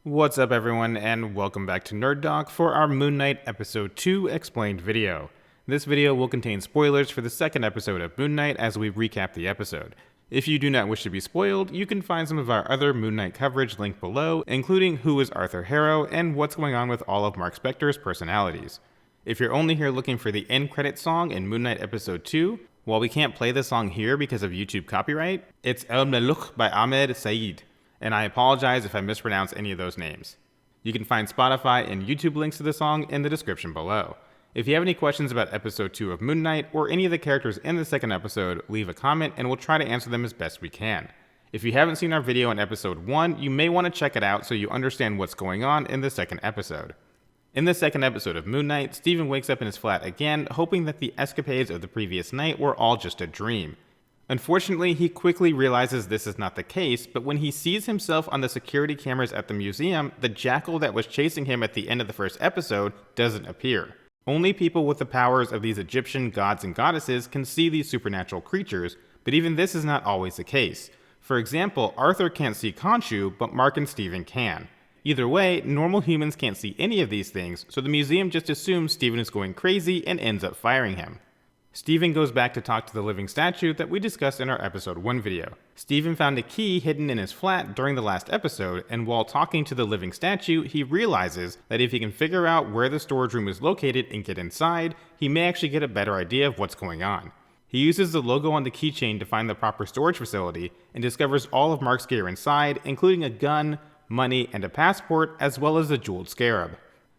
What's up everyone, and welcome back to Nerd Doc for our Moon Knight Episode 2 Explained video. This video will contain spoilers for the second episode of Moon Knight as we recap the episode. If you do not wish to be spoiled, you can find some of our other Moon Knight coverage linked below, including who is Arthur Harrow and what's going on with all of Marc Spector's personalities. If you're only here looking for the end credit song in Moon Knight Episode 2, while we can't play the song here because of YouTube copyright, it's Melouk by Ahmed, Saad. And I apologize if I mispronounce any of those names. You can find Spotify and YouTube links to the song in the description below. If you have any questions about episode 2 of Moon Knight or any of the characters in the second episode, leave a comment and we'll try to answer them as best we can. If you haven't seen our video on episode 1, you may want to check it out so you understand what's going on in the second episode. In the second episode of Moon Knight, Stephen wakes up in his flat again, hoping that the escapades of the previous night were all just a dream. Unfortunately, he quickly realizes this is not the case, but when he sees himself on the security cameras at the museum, the jackal that was chasing him at the end of the first episode doesn't appear. Only people with the powers of these Egyptian gods and goddesses can see these supernatural creatures, but even this is not always the case. For example, Arthur can't see Khonshu, but Marc and Stephen can. Either way, normal humans can't see any of these things, so the museum just assumes Stephen is going crazy and ends up firing him. Stephen goes back to talk to the living statue that we discussed in our episode 1 video. Stephen found a key hidden in his flat during the last episode, and while talking to the living statue, he realizes that if he can figure out where the storage room is located and get inside, he may actually get a better idea of what's going on. He uses the logo on the keychain to find the proper storage facility, and discovers all of Marc's gear inside, including a gun, money, and a passport, as well as a jeweled scarab.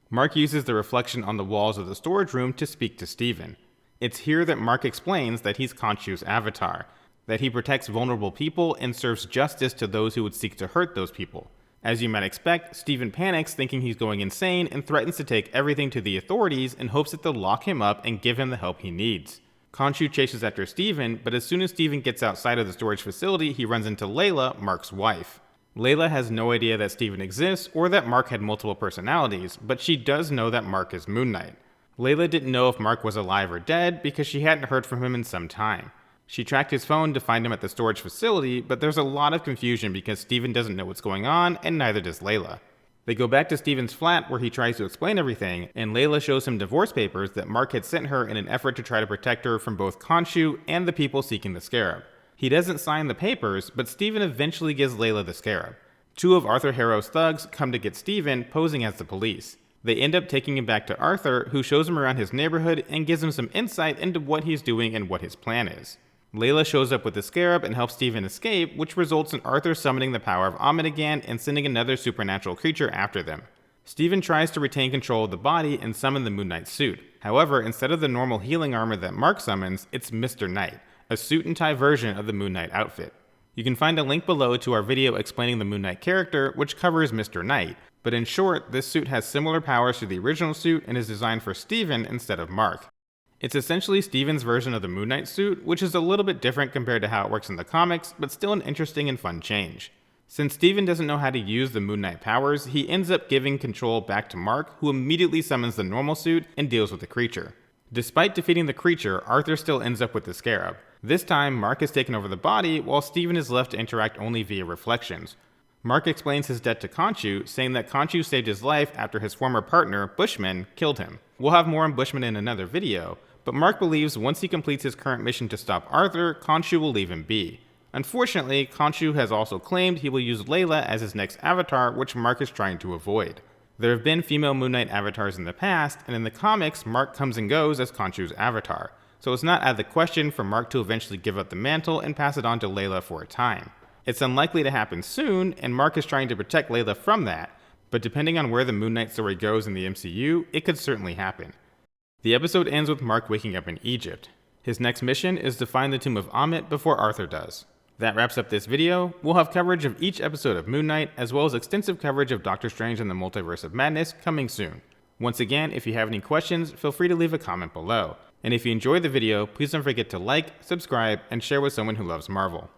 Marc uses the reflection on the walls of the storage room to speak to Stephen. It's here that Marc explains that he's Khonshu's avatar, that he protects vulnerable people and serves justice to those who would seek to hurt those people. As you might expect, Stephen panics thinking he's going insane and threatens to take everything to the authorities in hopes that they'll lock him up and give him the help he needs. Khonshu chases after Stephen, but as soon as Stephen gets outside of the storage facility, he runs into Layla, Marc's wife. Layla has no idea that Stephen exists or that Marc had multiple personalities, but she does know that Marc is Moon Knight. Layla didn't know if Marc was alive or dead because she hadn't heard from him in some time. She tracked his phone to find him at the storage facility, but there's a lot of confusion because Stephen doesn't know what's going on, and neither does Layla. They go back to Stephen's flat where he tries to explain everything, and Layla shows him divorce papers that Marc had sent her in an effort to try to protect her from both Khonshu and the people seeking the Scarab. He doesn't sign the papers, but Stephen eventually gives Layla the Scarab. Two of Arthur Harrow's thugs come to get Stephen, posing as the police. They end up taking him back to Arthur, who shows him around his neighborhood and gives him some insight into what he's doing and what his plan is. Layla shows up with the Scarab and helps Stephen escape, which results in Arthur summoning the power of Ahmed again and sending another supernatural creature after them. Stephen tries to retain control of the body and summon the Moon Knight suit. However, instead of the normal healing armor that Marc summons, it's Mr. Knight, a suit and tie version of the Moon Knight outfit. You can find a link below to our video explaining the Moon Knight character, which covers Mr. Knight. But in short, this suit has similar powers to the original suit and is designed for Stephen instead of Marc. It's essentially Stephen's version of the Moon Knight suit, which is a little bit different compared to how it works in the comics, but still an interesting and fun change. Since Stephen doesn't know how to use the Moon Knight powers, he ends up giving control back to Marc, who immediately summons the normal suit and deals with the creature. Despite defeating the creature, Arthur still ends up with the Scarab. This time, Marc has taken over the body, while Stephen is left to interact only via reflections. Marc explains his debt to Khonshu, saying that Khonshu saved his life after his former partner, Bushman, killed him. We'll have more on Bushman in another video, but Marc believes once he completes his current mission to stop Arthur, Khonshu will leave him be. Unfortunately, Khonshu has also claimed he will use Layla as his next avatar, which Marc is trying to avoid. There have been female Moon Knight avatars in the past, and in the comics, Marc comes and goes as Khonshu's avatar, so it's not out of the question for Marc to eventually give up the mantle and pass it on to Layla for a time. It's unlikely to happen soon, and Marc is trying to protect Layla from that, but depending on where the Moon Knight story goes in the MCU, it could certainly happen. The episode ends with Marc waking up in Egypt. His next mission is to find the tomb of Ahmed before Arthur does. That wraps up this video. We'll have coverage of each episode of Moon Knight, as well as extensive coverage of Doctor Strange and the Multiverse of Madness coming soon. Once again, if you have any questions, feel free to leave a comment below. And if you enjoyed the video, please don't forget to like, subscribe, and share with someone who loves Marvel.